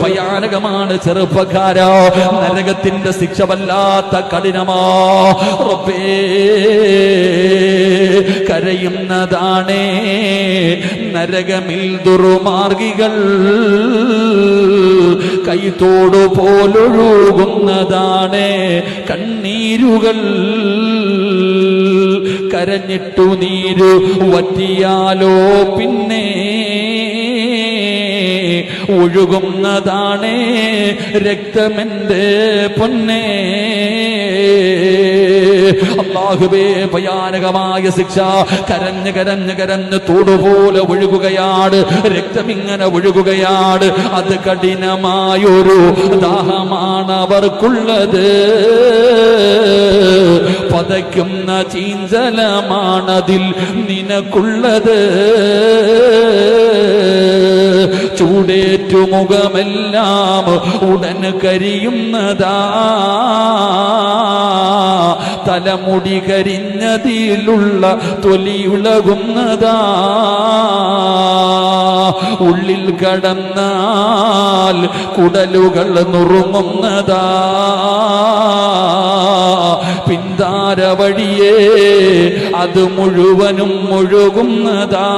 ഭയാനകമാണ് ചെറുപ്പക്കാരാ. നരകത്തിന്റെ ശിക്ഷ വല്ലാത്ത കഠിനമാ. റബ്ബേ, കരയുന്നതാണേ നരകമിൽ ദുർമാർഗികൾ, കൈത്തോടു പോലൊഴുകുന്നതാണ് കണ്ണീരുകൾ. കരഞ്ഞിട്ടു നീരു വറ്റിയാലോ പിന്നെ ഒഴുകുന്നതാണ് രക്തമെന്റെ പൊന്നേ. അല്ലാഹുവേ, ഭയാനകമായ ശിക്ഷ. കരഞ്ഞ് കരഞ്ഞ് കരഞ്ഞ് തോടുപോലെ ഒഴുകുകയാണ്, രക്തമിങ്ങനെ ഒഴുകുകയാണ്. അത് കഠിനമായൊരു ദാഹമാണ് അവർക്കുള്ളത്. പതയ്ക്കുന്ന ചീഞ്ചലമാണതിൽ നിനക്കുള്ളത്. ചൂടേറ്റു മുഖമെല്ലാം ഉടൻ കരിയുന്നതാ, തലമുടി കരിഞ്ഞതിലുള്ള തൊലിയുളകുന്നതാ. ഉള്ളിൽ കടന്നാൽ കുടലുകൾ നുറുങ്ങുന്നതാ. പിന്താര വഴിയേ അത് മുഴുവനും ഒഴുകുന്നതാ.